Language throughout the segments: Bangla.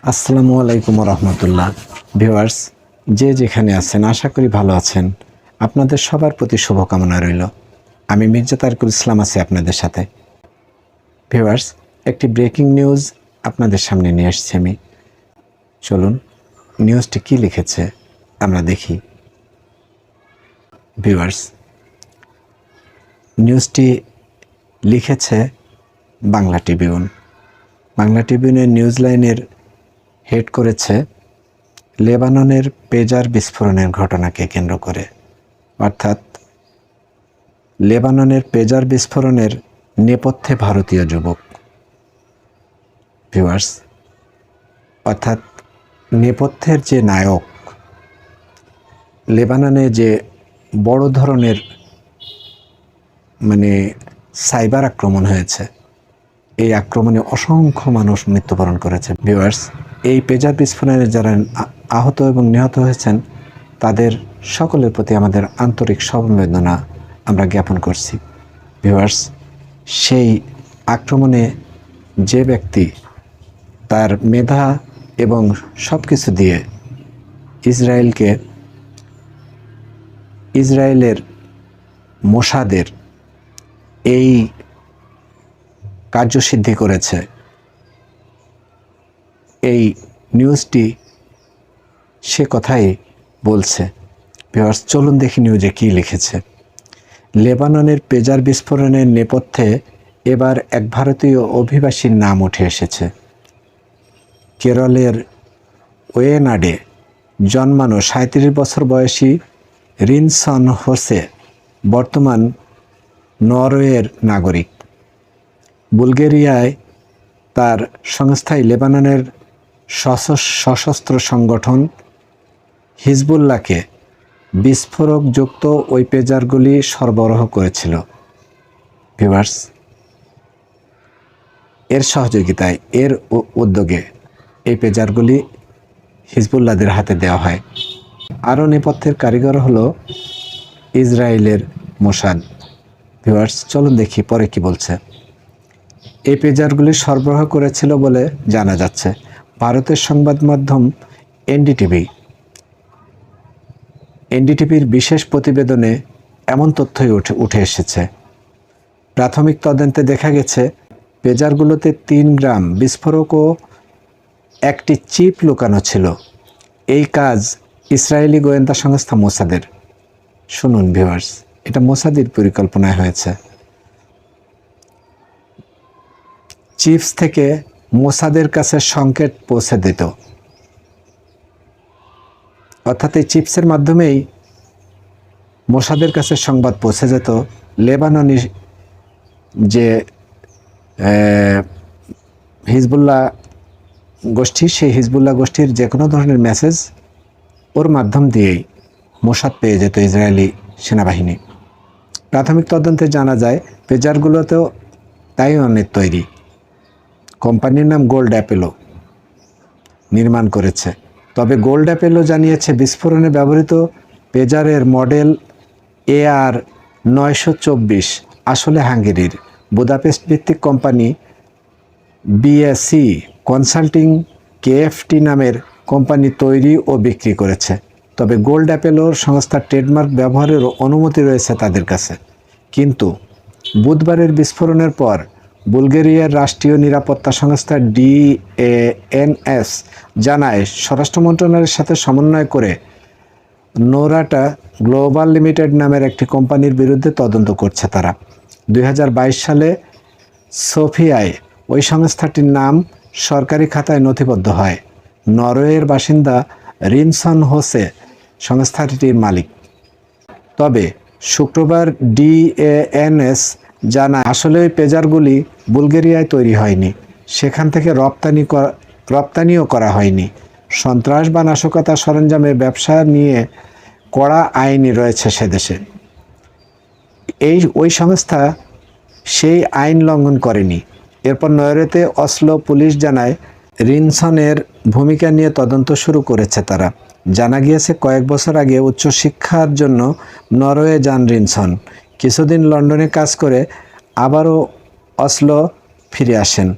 আসসালামু আলাইকুম রহমতুল্লাহ। ভিউয়ার্স, যে যেখানে আছেন আশা করি ভালো আছেন। আপনাদের সবার প্রতি শুভকামনা রইল। আমি মির্জা তারিকুল ইসলাম আছি আপনাদের সাথে। ভিউয়ার্স, একটি ব্রেকিং নিউজ আপনাদের সামনে নিয়ে আসছি আমি। চলুন নিউজটি কি লিখেছে আমরা দেখি। ভিউয়ার্স, নিউজটি লিখেছে বাংলা ট্রিবিউন। বাংলা ট্রিবিউনের নিউজ লাইনের হেড করেছে লেবাননের পেজার বিস্ফোরণের ঘটনাকে কেন্দ্র করে, অর্থাৎ লেবাননের পেজার বিস্ফোরণের নেপথ্যে ভারতীয় যুবক। ভিউয়ার্স, অর্থাৎ নেপথ্যের যে নায়ক, লেবাননে যে বড় ধরনের সাইবার আক্রমণ হয়েছে, এই আক্রমণে অসংখ্য মানুষ মৃত্যুবরণ করেছে। ভিউয়ার্স, এই পেজার বিস্ফোরণে যারা আহত এবং নিহত হয়েছেন তাদের সকলের প্রতি আমাদের আন্তরিক সমবেদনা আমরা জ্ঞাপন করছি। ভিউয়ার্স, সেই আক্রমণে যে ব্যক্তি তার মেধা এবং সব কিছু দিয়ে ইসরায়েলের মোসাদের এই কার্যসিদ্ধি করেছে, এই নিউজটি সে কথাই বলছে। ভিউয়ার্স, চলুন দেখি নিউজে কী লিখেছে। লেবাননের পেজার বিস্ফোরণের নেপথ্যে এবার এক ভারতীয় অভিবাসীর নাম উঠে এসেছে। কেরলের ওয়েনাডে জন্মানো ৩৭ বছর বয়সী রিনসন হোসে বর্তমান নরওয়ের নাগরিক। বুলগেরিয়ায় তার সংস্থায় লেবাননের সশস্ত্র সংগঠন হিজবুল্লাহকে বিস্ফোরকযুক্ত ওই পেজারগুলি সরবরাহ করেছিল। ভিউয়ার্স, এর সহযোগিতায়, এর উদ্যোগে এই পেজারগুলি হিজবুল্লাহদের হাতে দেওয়া হয়। আরও নেপথ্যের কারিগর হলো ইসরায়েলের মোসাদ। ভিউয়ার্স, চলুন দেখি পরে কি বলছে। এই পেজারগুলি সরবরাহ করেছিল বলে জানা যাচ্ছে। ভারতের সংবাদ মাধ্যম এনডিটিভির বিশেষ প্রতিবেদনে এমন তথ্যই উঠে এসেছে। প্রাথমিক তদন্তে দেখা গেছে পেজারগুলোতে ৩ গ্রাম বিস্ফোরক ও একটি চিপ লুকানো ছিল। এই কাজ ইসরায়েলি গোয়েন্দা সংস্থা মোসাদের। শুনুন ভিউয়ার্স, এটা মোসাদের পরিকল্পনায় হয়েছে। চিপস থেকে মোসাদের কাছে সংকেত পৌঁছে দিত, অর্থাৎ এই চিপসের মাধ্যমেই মোসাদের কাছে সংবাদ পৌঁছে যেত। লেবাননি যে হিজবুল্লাহ গোষ্ঠী, সেই হিজবুল্লাহ গোষ্ঠীর যে কোনো ধরনের মেসেজ ওর মাধ্যম দিয়েই মোসাদ পেয়ে যেত ইসরায়েলি সেনাবাহিনী। প্রাথমিক তদন্তে জানা যায় পেজারগুলোতেও তাইওয়ানের তৈরি। কোম্পানির নাম গোল্ড অ্যাপেলো নির্মাণ করেছে। তবে গোল্ড অ্যাপেলো জানিয়েছে বিস্ফোরণে ব্যবহৃত পেজারের মডেল AR-924 আসলে হাঙ্গেরির বুদাপেস্ট ভিত্তিক কোম্পানি বিএসি কনসাল্টিং কেএফটি নামের কোম্পানি তৈরি ও বিক্রি করেছে। তবে গোল্ড অ্যাপেলোর সংস্থার ট্রেডমার্ক ব্যবহারের অনুমতি রয়েছে তাদের কাছে। কিন্তু বুধবারের বিস্ফোরণের পর বুলগেরিয়ার রাষ্ট্রীয় নিরাপত্তা সংস্থা ডিএএনএস জানায় স্বরাষ্ট্র মন্ত্রণালয়ের সাথে সমন্বয় করে নোরাটা গ্লোবাল লিমিটেড নামের একটি কোম্পানির বিরুদ্ধে তদন্ত করছে তারা। ২০২২ সালে সোফিয়ায় ওই সংস্থাটির নাম সরকারি খাতায় নথিবদ্ধ হয়। নরওয়ের বাসিন্দা রিনসন হোসে সংস্থাটির মালিক। তবে শুক্রবার ডিএএনএস জানায় আসলে ওই পেজারগুলি বুলগেরিয়ায় তৈরি হয়নি, সেখান থেকে রপ্তানিও করা হয়নি। সন্ত্রাস বা নাশকতা সরঞ্জামের ব্যবসা নিয়ে কড়া আইনই রয়েছে সে দেশে। ওই সংস্থা সেই আইন লঙ্ঘন করেনি। এরপর নরওয়েতে অসলো পুলিশ জানায় রিনসনের ভূমিকা নিয়ে তদন্ত শুরু করেছে তারা। জানা গিয়েছে কয়েক বছর আগে উচ্চশিক্ষার জন্য নরওয়ে যান রিনসন। কিছুদিন লন্ডনে কাজ করে আবারও অসলো ফিরে আসেন।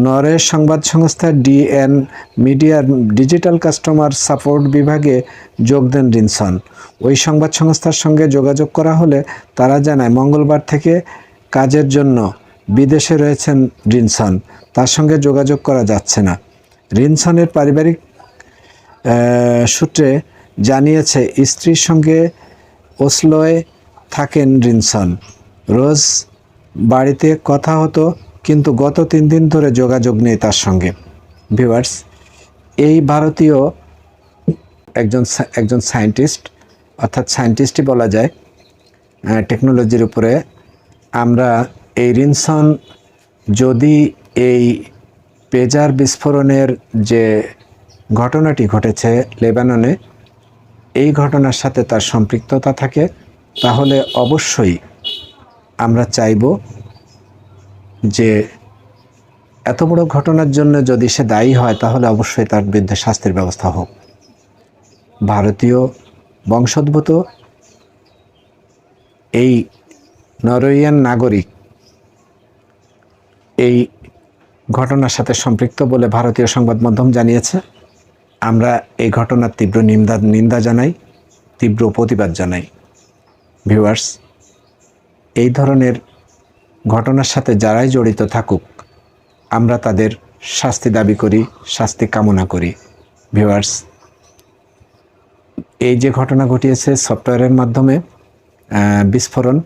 নরওয়ের সংবাদ সংস্থা ডিএন মিডিয়ার ডিজিটাল কাস্টমার সাপোর্ট বিভাগে যোগ দেন রিনসন। ওই সংবাদ সংস্থার সঙ্গে যোগাযোগ করা হলে তারা জানায় মঙ্গলবার থেকে কাজের জন্য বিদেশে রয়েছেন রিনসন, তার সঙ্গে যোগাযোগ করা যাচ্ছে না। রিনসনের পারিবারিক সূত্রে জানিয়েছে স্ত্রীর সঙ্গে ওসলোয় থাকেন রিনসন। রোজ বাড়িতে কথা হতো, কিন্তু গত 3 দিন ধরে যোগাযোগ নেই তার সঙ্গে। ভিউয়ার্স, এই ভারতীয় একজন সায়েন্টিস্ট, অর্থাৎ সায়েন্টিস্টই বলা যায় টেকনোলজির উপরে। আমরা এই রিনসন যদি এই পেজার বিস্ফোরণের যে ঘটনাটি ঘটেছে লেবাননে, এই ঘটনার সাথে তার সম্পৃক্ততা থাকে, তাহলে অবশ্যই আমরা চাইব যে এত বড় ঘটনার জন্য যদি সে দায়ী হয় তাহলে অবশ্যই তার বিরুদ্ধে শাস্তির ব্যবস্থা হোক। ভারতীয় বংশোদ্ভূত এই নরওয়েজিয়ান নাগরিক এই ঘটনার সাথে সম্পৃক্ত বলে ভারতীয় সংবাদ মাধ্যম জানিয়েছে। আমরা এই ঘটনার তীব্র নিন্দা জানাই, তীব্র প্রতিবাদ জানাই। ভিউয়ার্স, এই ধরনের ঘটনার সাথে যারাই জড়িত থাকুক আমরা তাদের শাস্তি দাবি করি, শাস্তি কামনা করি। ভিউয়ার্স, এই যে ঘটনা ঘটিয়েছে সফটওয়্যারের মাধ্যমে বিস্ফোরণ,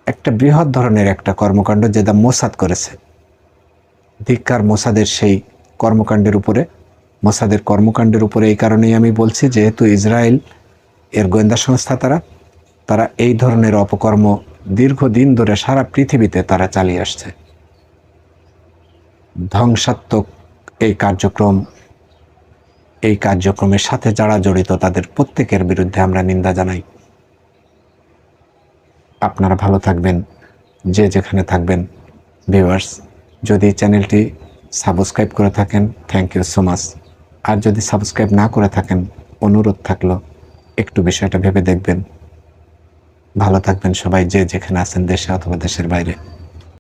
একটা বৃহৎ ধরনের একটা কর্মকাণ্ড যেটা মোসাদ করেছে। ধিক্কার মোসাদের সেই কর্মকাণ্ডের উপরে, মোসাদের কর্মকাণ্ডের উপরে। এই কারণেই আমি বলছি, যেহেতু ইসরায়েল এর গোয়েন্দা সংস্থা, তারা এই ধরনের অপকর্ম দীর্ঘদিন ধরে সারা পৃথিবীতে তারা চালিয়ে আসছে। ধ্বংসাত্মক এই কার্যক্রমের সাথে যারা জড়িত তাদের প্রত্যেকের বিরুদ্ধে আমরা নিন্দা জানাই। আপনারা ভালো থাকবেন, যে যেখানে থাকবেন। ভিউয়ার্স, যদি চ্যানেলটি সাবস্ক্রাইব করে থাকেন, থ্যাংক ইউ সো মাচ। আর যদি সাবস্ক্রাইব না করে থাকেন, অনুরোধ থাকলো একটু বিষয়টা ভেবে দেখবেন। ভালো থাকবেন সবাই, যে যেখানে আছেন, দেশে অথবা দেশের বাইরে।